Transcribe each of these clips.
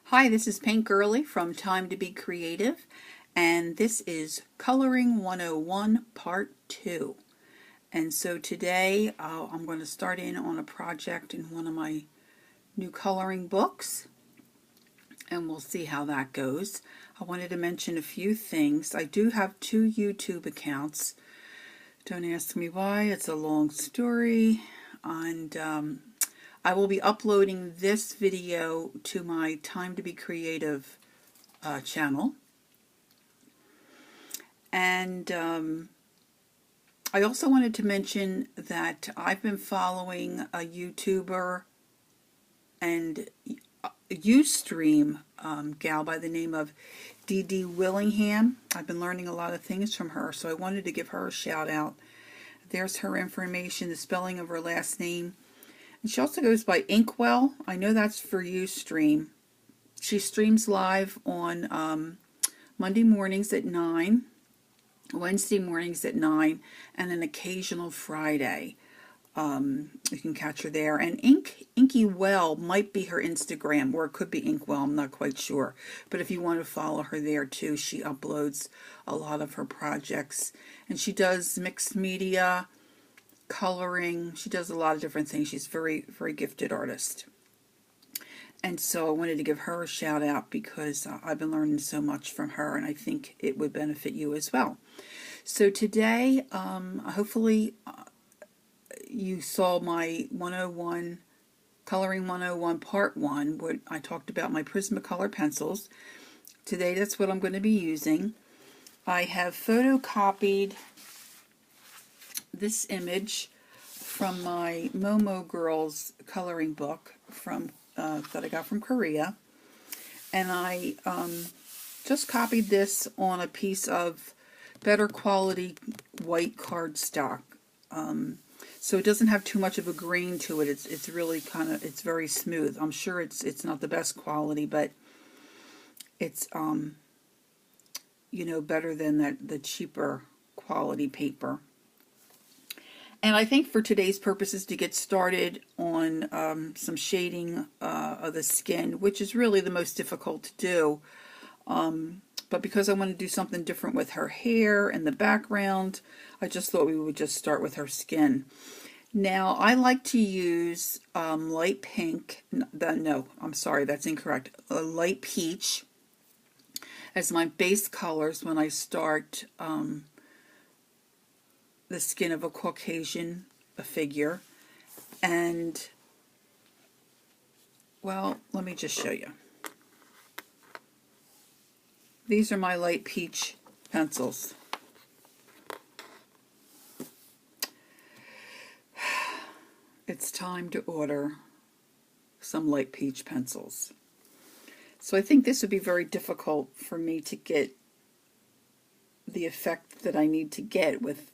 Hi, this is Paint Girly from Time to Be Creative, and this is Coloring 101 Part 2. And so today I'm going to start in on a project in one of my new coloring books, and we'll see how that goes. I wanted to mention a few things. I do have 2 YouTube accounts. Don't ask me why, it's a long story, and I will be uploading this video to my Time to Be Creative channel. And I also wanted to mention that I've been following a YouTuber and Ustream gal by the name of Dee Willingham. I've been learning a lot of things from her, so I wanted to give her a shout out. There's her information, the spelling of her last name. And she also goes by Inkwell. I know that's for Ustream. She streams live on Monday mornings at 9, Wednesday mornings at 9, and an occasional Friday. You can catch her there. And Inky Well might be her Instagram, or it could be Inkwell, I'm not quite sure. But if you want to follow her there too, she uploads a lot of her projects. And she does mixed media, coloring, she does a lot of different things. She's a very, very gifted artist. And so I wanted to give her a shout out because I've been learning so much from her, and I think it would benefit you as well. So today, hopefully you saw my 101, Coloring 101 Part 1, where I talked about my Prismacolor pencils. Today that's what I'm going to be using. I have photocopied this image from my Momo Girls coloring book from that I got from Korea, and I just copied this on a piece of better quality white cardstock, so it doesn't have too much of a grain to it. It's really it's very smooth. I'm sure it's not the best quality, but it's better than the cheaper quality paper. And I think for today's purposes, to get started on some shading of the skin, which is really the most difficult to do, but because I want to do something different with her hair and the background, I just thought we would just start with her skin. Now, I like to use light pink, no, I'm sorry, that's incorrect, light peach as my base colors when I start the skin of a Caucasian figure. And, well, let me just show you. These are my light peach pencils. It's time to order some light peach pencils. So I think this would be very difficult for me to get the effect that I need to get with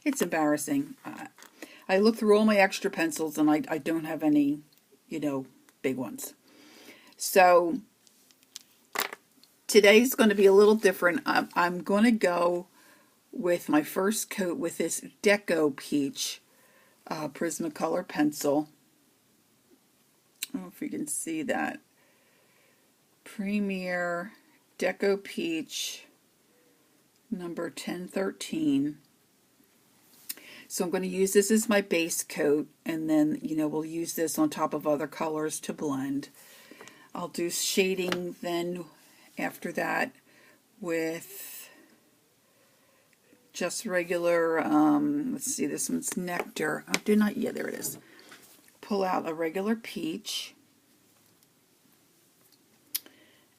it's embarrassing. I look through all my extra pencils and I don't have any, big ones. So today's going to be a little different. I'm going to go with my first coat with this Deco Peach Prismacolor pencil. I don't know if you can see that. Premier Deco Peach number 1013. So I'm going to use this as my base coat, and then, we'll use this on top of other colors to blend. I'll do shading then after that with just regular, let's see, this one's Nectar. Yeah, there it is. Pull out a regular peach,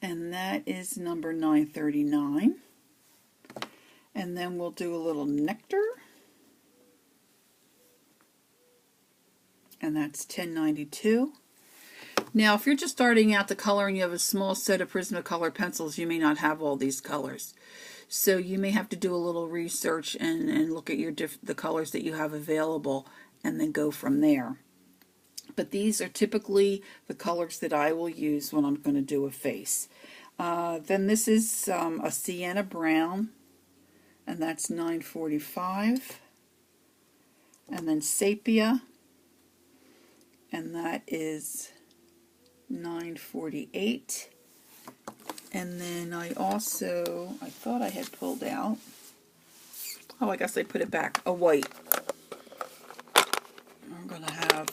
and that is number 939. And then we'll do a little Nectar, and that's 1092. Now, if you're just starting out the color and you have a small set of Prismacolor pencils, you may not have all these colors. So you may have to do a little research and look at the colors that you have available, and then go from there. But these are typically the colors that I will use when I'm going to do a face. Then this is a Sienna Brown, and that's 945. And then Sepia, and that is 948. And then I thought I had pulled out, oh, I guess I put it back, a white. I'm going to have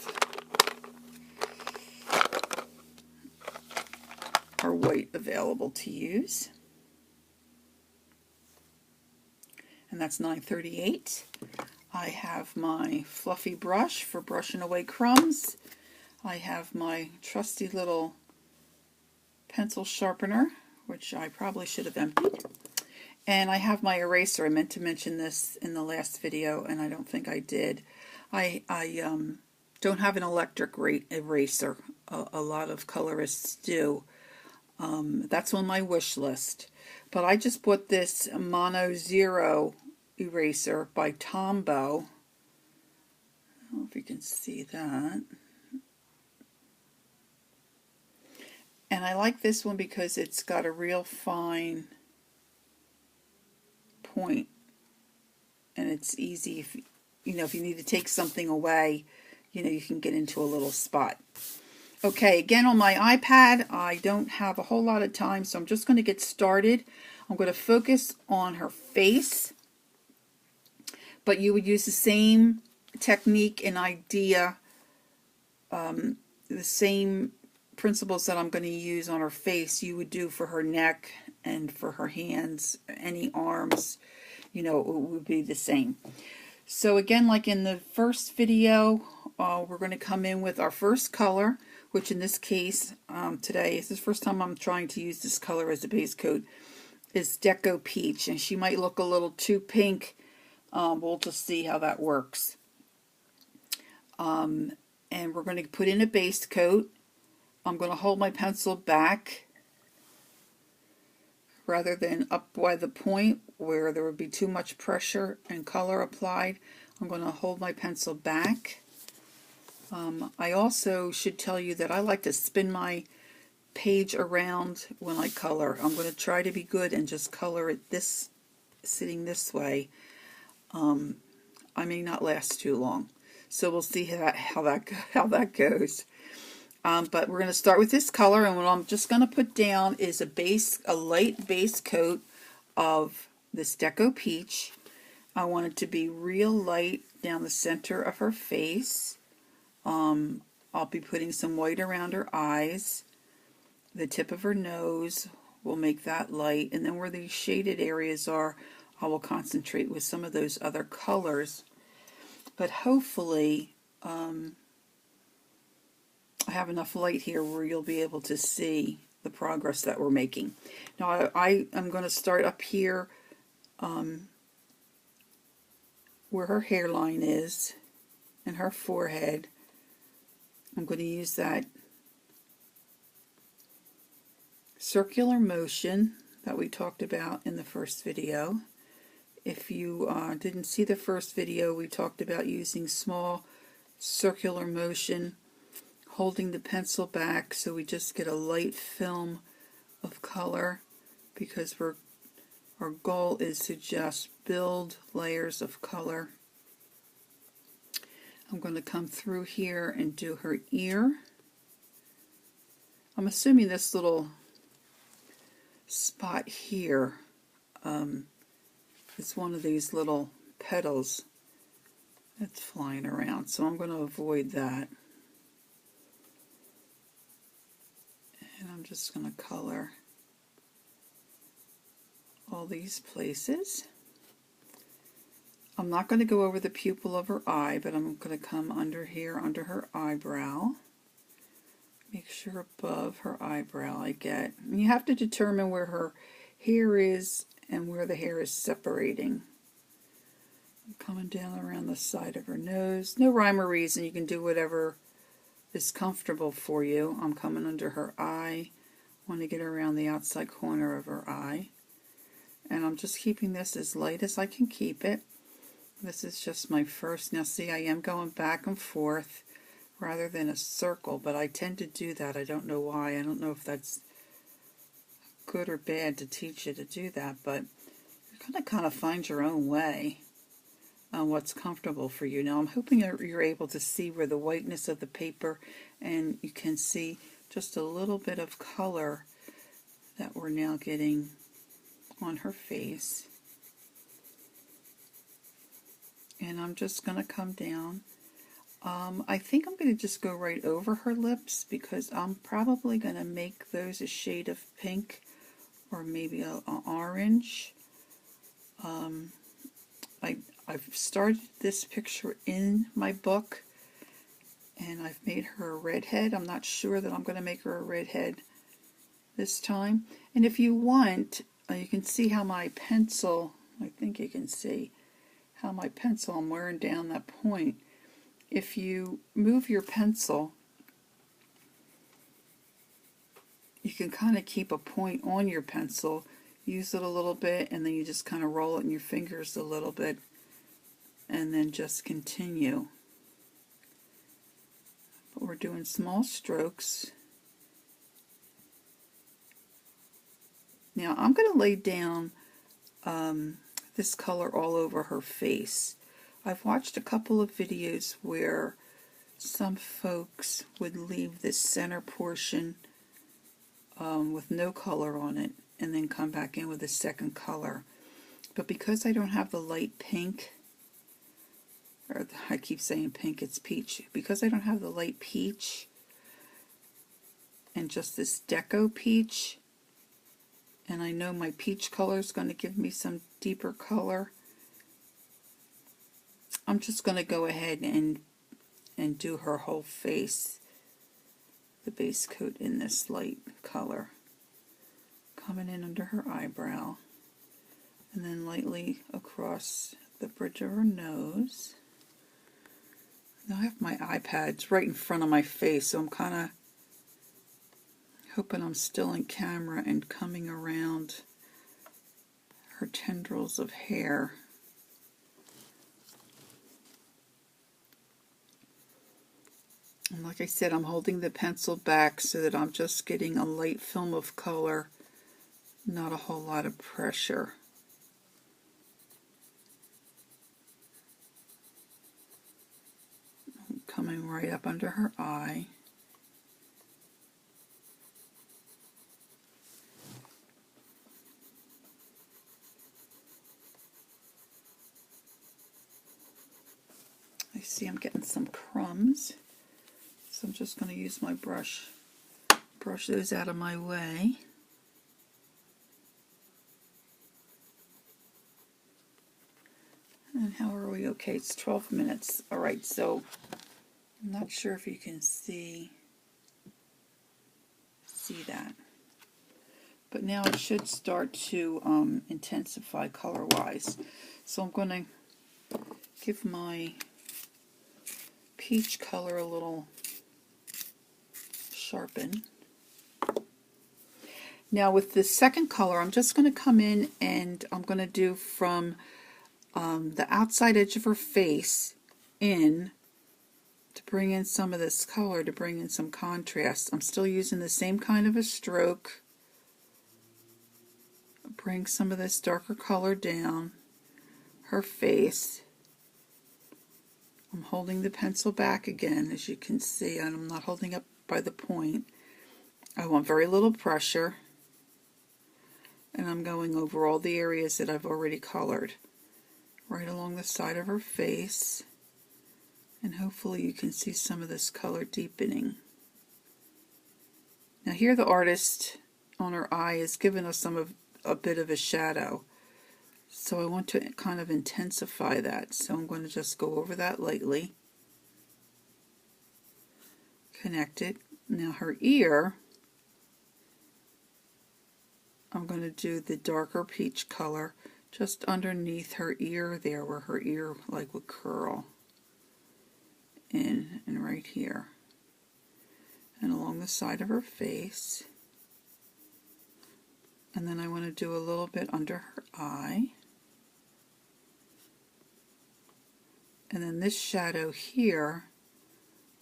our white available to use. And that's 938. I have my fluffy brush for brushing away crumbs. I have my trusty little pencil sharpener, which I probably should have emptied. And I have my eraser. I meant to mention this in the last video, and I don't think I did. I don't have an electric eraser. A lot of colorists do. That's on my wish list. But I just bought this Mono Zero eraser by Tombow. I don't know if you can see that. And I like this one because it's got a real fine point, and it's easy if if you need to take something away, you can get into a little spot. Okay, again on my iPad, I don't have a whole lot of time, so I'm just going to get started. I'm going to focus on her face, but you would use the same technique and idea, the same principles that I'm going to use on her face you would do for her neck and for her hands, any arms, it would be the same. So again, like in the first video, we're going to come in with our first color, which in this case, today, is the first time I'm trying to use this color as a base coat, is Deco Peach, and she might look a little too pink. We'll just see how that works. And we're going to put in a base coat. I'm going to hold my pencil back rather than up by the point where there would be too much pressure and color applied. I'm going to hold my pencil back. I also should tell you that I like to spin my page around when I color. I'm going to try to be good and just color it sitting this way. I may not last too long, so we'll see how that goes. But we're going to start with this color, and what I'm just going to put down is a light base coat of this Deco Peach. I want it to be real light down the center of her face. I'll be putting some white around her eyes. The tip of her nose will make that light, and then where the shaded areas are, I will concentrate with some of those other colors. But hopefully, I have enough light here where you'll be able to see the progress that we're making. Now I am going to start up here where her hairline is and her forehead. I'm going to use that circular motion that we talked about in the first video. If you didn't see the first video, we talked about using small circular motion, holding the pencil back so we just get a light film of color, because our goal is to just build layers of color. I'm going to come through here and do her ear. I'm assuming this little spot here is one of these little petals that's flying around, so I'm going to avoid that. And I'm just going to color all these places. I'm not going to go over the pupil of her eye, but I'm going to come under here, under her eyebrow. Make sure above her eyebrow I get. And you have to determine where her hair is and where the hair is separating. I'm coming down around the side of her nose. No rhyme or reason. You can do whatever is comfortable for you. I'm coming under her eye. I want to get around the outside corner of her eye. And I'm just keeping this as light as I can keep it. This is just my first. Now see, I am going back and forth rather than a circle, but I tend to do that. I don't know why. I don't know if that's good or bad to teach you to do that, but you're going to kind of find your own way on what's comfortable for you. Now I'm hoping you're able to see where the whiteness of the paper, and you can see just a little bit of color that we're now getting on her face. And I'm just going to come down. I think I'm going to just go right over her lips because I'm probably going to make those a shade of pink or maybe an orange. I've started this picture in my book and I've made her a redhead. I'm not sure that I'm going to make her a redhead this time. And if you want, you can see how my pencil, I think you can see how my pencil, I'm wearing down that point. If you move your pencil, you can kind of keep a point on your pencil, use it a little bit, and then you just kind of roll it in your fingers a little bit, and then just continue. But we're doing small strokes. Now I'm going to lay down this color all over her face. I've watched a couple of videos where some folks would leave this center portion with no color on it and then come back in with a second color. But because I don't have the light pink, or I keep saying pink, it's peach. Because I don't have the light peach and just this deco peach, and I know my peach color is going to give me some deeper color, I'm just going to go ahead and do her whole face, the base coat in this light color. Coming in under her eyebrow, and then lightly across the bridge of her nose. Now I have my iPads right in front of my face, so I'm kind of hoping I'm still in camera and coming around her tendrils of hair. And like I said, I'm holding the pencil back so that I'm just getting a light film of color, not a whole lot of pressure. Coming right up under her eye. I see I'm getting some crumbs, so I'm just going to use my brush those out of my way. And how are we? Okay, it's 12 minutes. Alright, so I'm not sure if you can see that. But now it should start to intensify color-wise. So I'm going to give my peach color a little sharpen. Now with the second color, I'm just going to come in and I'm going to do from the outside edge of her face in to bring in some of this color, to bring in some contrast. I'm still using the same kind of a stroke. Bring some of this darker color down her face. I'm holding the pencil back again, as you can see, and I'm not holding up by the point. I want very little pressure, and I'm going over all the areas that I've already colored, right along the side of her face, and hopefully you can see some of this color deepening. Now here the artist on her eye has given us a bit of a shadow, so I want to kind of intensify that, so I'm going to just go over that lightly, connect it. Now her ear, I'm going to do the darker peach color just underneath her ear there, where her ear like would curl in, and right here, and along the side of her face. And then I want to do a little bit under her eye. And then this shadow here,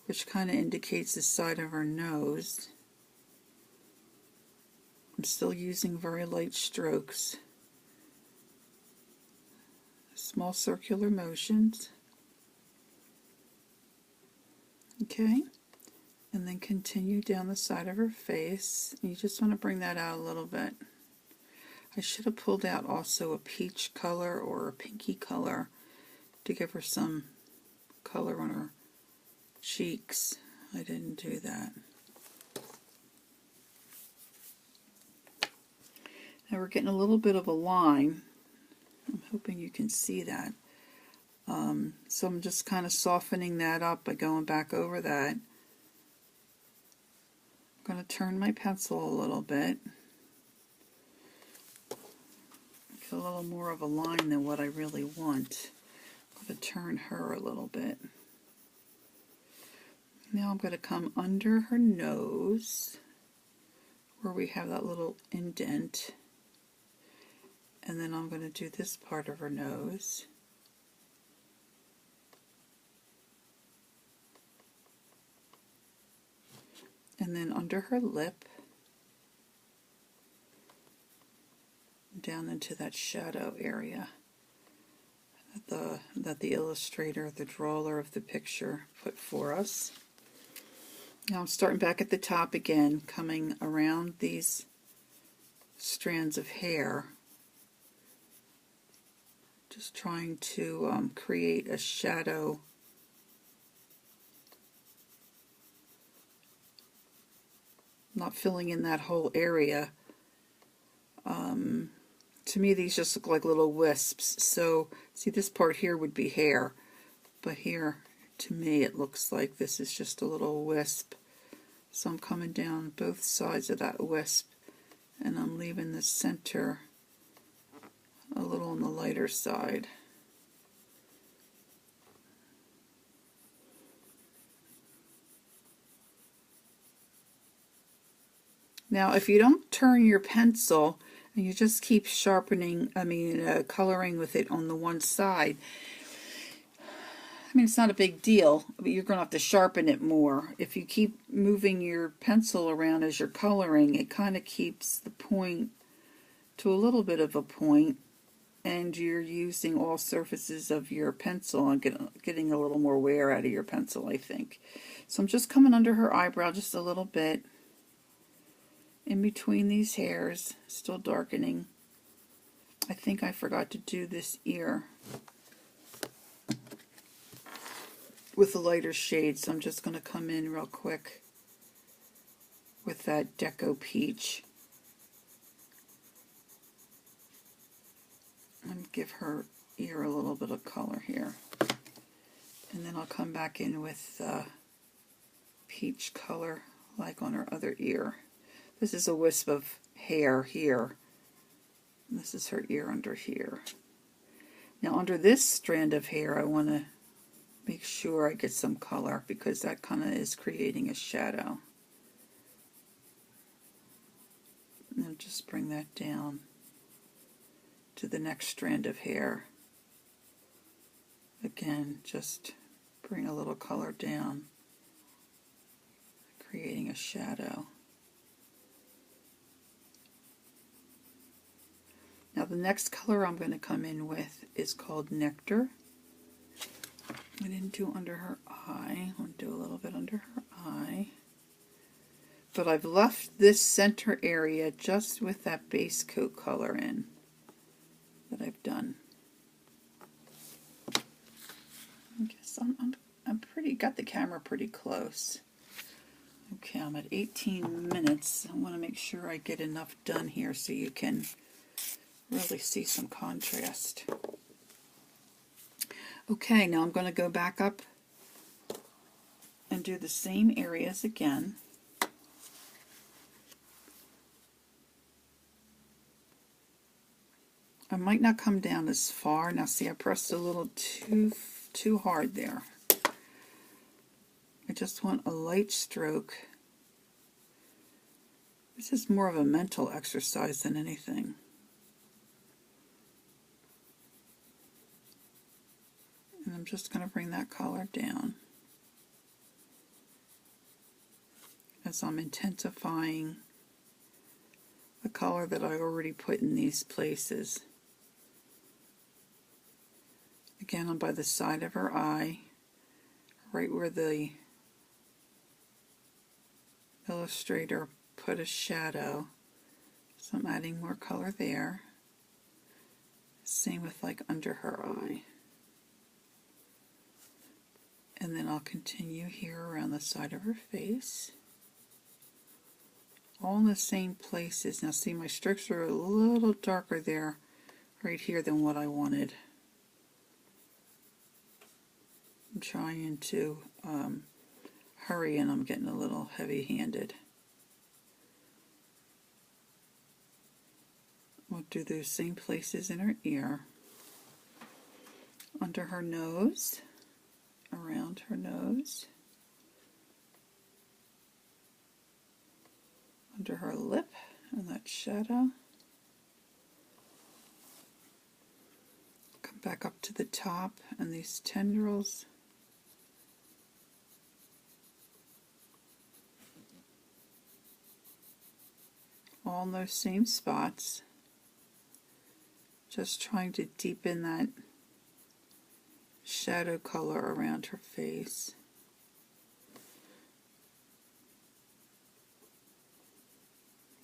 which kind of indicates the side of her nose. I'm still using very light strokes. Small circular motions. Okay. And then continue down the side of her face. And you just want to bring that out a little bit. I should have pulled out also a peach color or a pinky color to give her some color on her cheeks. I didn't do that. Now we're getting a little bit of a line. I'm hoping you can see that. So I'm just kind of softening that up by going back over that. I'm going to turn my pencil a little bit. Get a little more of a line than what I really want. I'm going to turn her a little bit. Now I'm going to come under her nose where we have that little indent. And then I'm going to do this part of her nose. And then under her lip, down into that shadow area that the illustrator, the drawer of the picture put for us. Now I'm starting back at the top again, coming around these strands of hair, just trying to create a shadow not filling in that whole area. To me these just look like little wisps. So see, this part here would be hair, but here to me it looks like this is just a little wisp. So I'm coming down both sides of that wisp and I'm leaving the center a little on the lighter side. Now if you don't turn your pencil and you just keep sharpening, coloring with it on the one side, it's not a big deal, but you're going to have to sharpen it more. If you keep moving your pencil around as you're coloring, it kind of keeps the point to a little bit of a point, and you're using all surfaces of your pencil and getting a little more wear out of your pencil, I think. So I'm just coming under her eyebrow just a little bit, in between these hairs, still darkening. I think I forgot to do this ear with a lighter shade, so I'm just going to come in real quick with that Deco Peach and give her ear a little bit of color here. And then I'll come back in with peach color like on her other ear. This is a wisp of hair here. And this is her ear under here. Now under this strand of hair I want to make sure I get some color because that kind of is creating a shadow. And I'll just bring that down to the next strand of hair. Again, just bring a little color down, creating a shadow. Now the next color I'm going to come in with is called Nectar. I didn't do under her eye. I'll do a little bit under her eye. But I've left this center area just with that base coat color in that I've done. I guess I'm pretty, got the camera pretty close. Okay, I'm at 18 minutes. I want to make sure I get enough done here so you can really see some contrast. Okay, now I'm going to go back up and do the same areas again. I might not come down as far. Now see, I pressed a little too hard there. I just want a light stroke. This is more of a mental exercise than anything. And I'm just going to bring that color down as I'm intensifying the color that I already put in these places. Again, I'm by the side of her eye, right where the Illustrator put a shadow, so I'm adding more color there. Same with like under her eye. And then I'll continue here around the side of her face. All in the same places. Now see, my strokes are a little darker there, right here, than what I wanted. I'm trying to hurry, and I'm getting a little heavy-handed. We'll do those same places in her ear, under her nose, around her nose, under her lip, and that shadow. Come back up to the top, and these tendrils. All in those same spots. Just trying to deepen that shadow color around her face.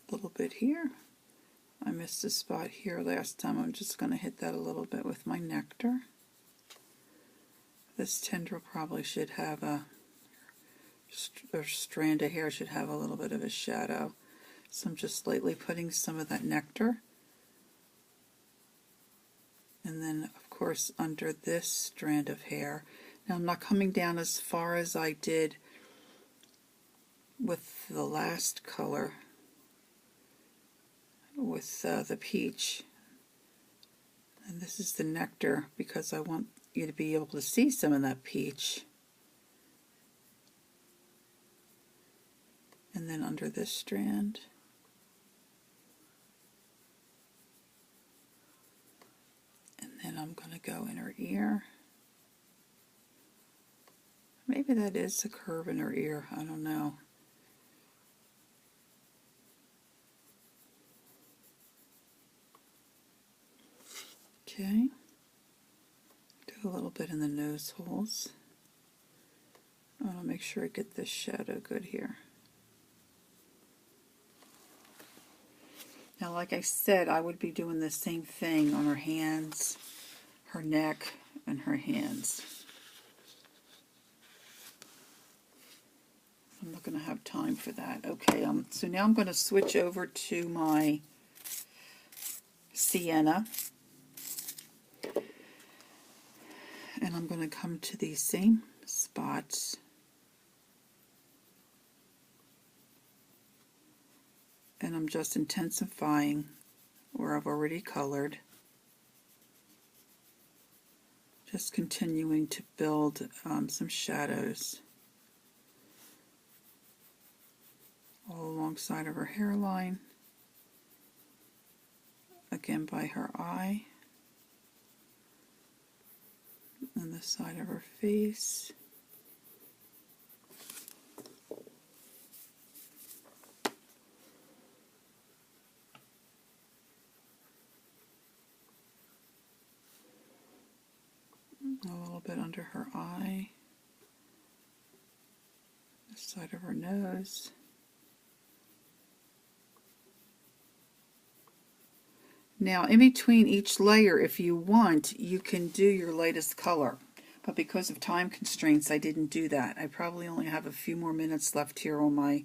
A little bit here. I missed a spot here last time. I'm just going to hit that a little bit with my Nectar. This tendril probably should have a strand of hair should have a little bit of a shadow. So I'm just lightly putting some of that Nectar. And then, of course, under this strand of hair. Now, I'm not coming down as far as I did with the last color, with the peach. And this is the Nectar, because I want you to be able to see some of that peach. And then under this strand. And I'm going to go in her ear. Maybe that is a curve in her ear. I don't know. Okay. Do a little bit in the nose holes. I want to make sure I get this shadow good here. Now, like I said, I would be doing the same thing on her hands, her neck, and her hands. I'm not going to have time for that. Okay, so now I'm going to switch over to my sienna. And I'm going to come to these same spots. And I'm just intensifying where I've already colored. Just continuing to build some shadows all alongside of her hairline. Again by her eye. And the side of her face. A little bit under her eye, the side of her nose. Now, in between each layer, if you want, you can do your lightest color. But because of time constraints, I didn't do that. I probably only have a few more minutes left here on my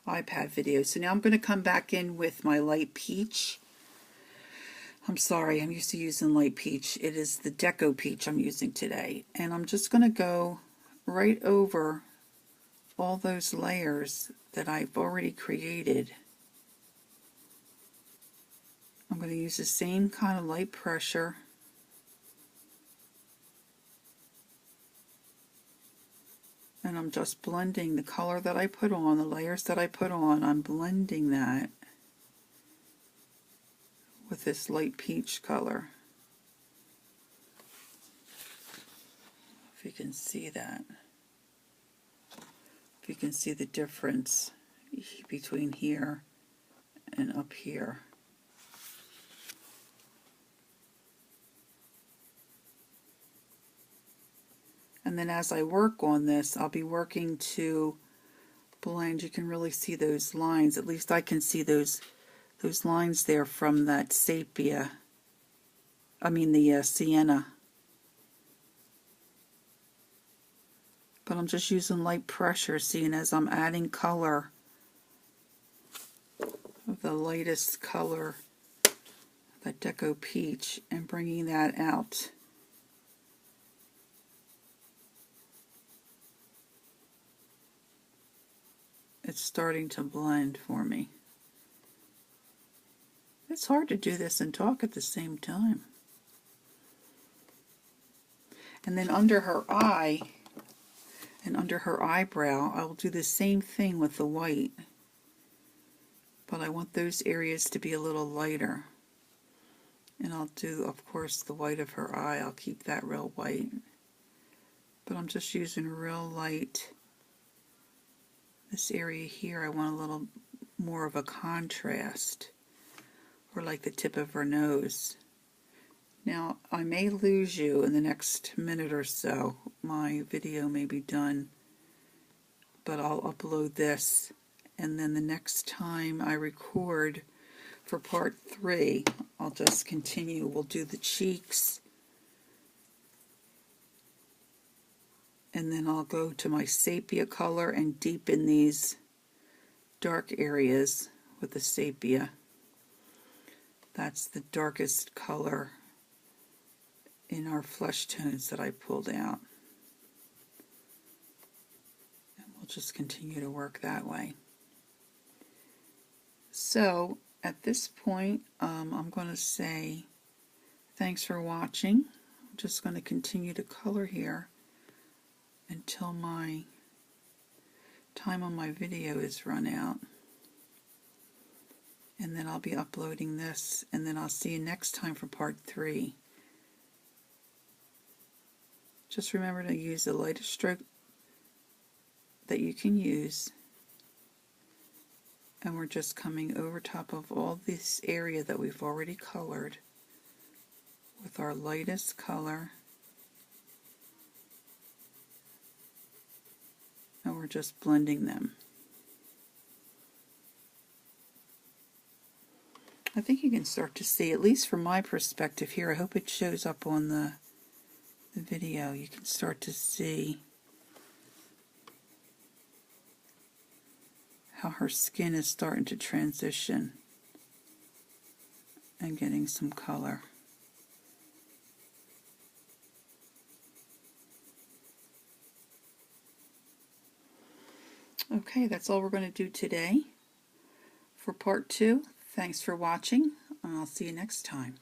iPad video. So now I'm going to come back in with my light peach. I'm sorry, I'm used to using light peach. It is the Deco Peach I'm using today. And I'm just going to go right over all those layers that I've already created. I'm going to use the same kind of light pressure. And I'm just blending the color that I put on, the layers that I put on, I'm blending that with this light peach color. If you can see that. If you can see the difference between here and up here. And then as I work on this, I'll be working to blend, you can really see those lines. At least I can see those lines there from that sepia. I mean the sienna. But I'm just using light pressure, seeing as I'm adding color, the lightest color, that Deco Peach, and bringing that out. It's starting to blend for me. It's hard to do this and talk at the same time. And then under her eye and under her eyebrow, I will do the same thing with the white. But I want those areas to be a little lighter. And I'll do, of course, the white of her eye. I'll keep that real white. But I'm just using real light. This area here, I want a little more of a contrast, or like the tip of her nose. Now, I may lose you in the next minute or so. My video may be done, but I'll upload this, and then the next time I record for part 3, I'll just continue. We'll do the cheeks, and then I'll go to my sepia color and deepen these dark areas with the sepia. That's the darkest color in our flesh tones that I pulled out. And we'll just continue to work that way. So at this point, I'm going to say thanks for watching. I'm just going to continue to color here until my time on my video is run out. And then I'll be uploading this, and then I'll see you next time for part 3. Just remember to use the lightest stroke that you can use. And we're just coming over top of all this area that we've already colored with our lightest color. And we're just blending them. I think you can start to see, at least from my perspective here, I hope it shows up on the video, you can start to see how her skin is starting to transition and getting some color. Okay, that's all we're going to do today for part 2. Thanks for watching, and I'll see you next time.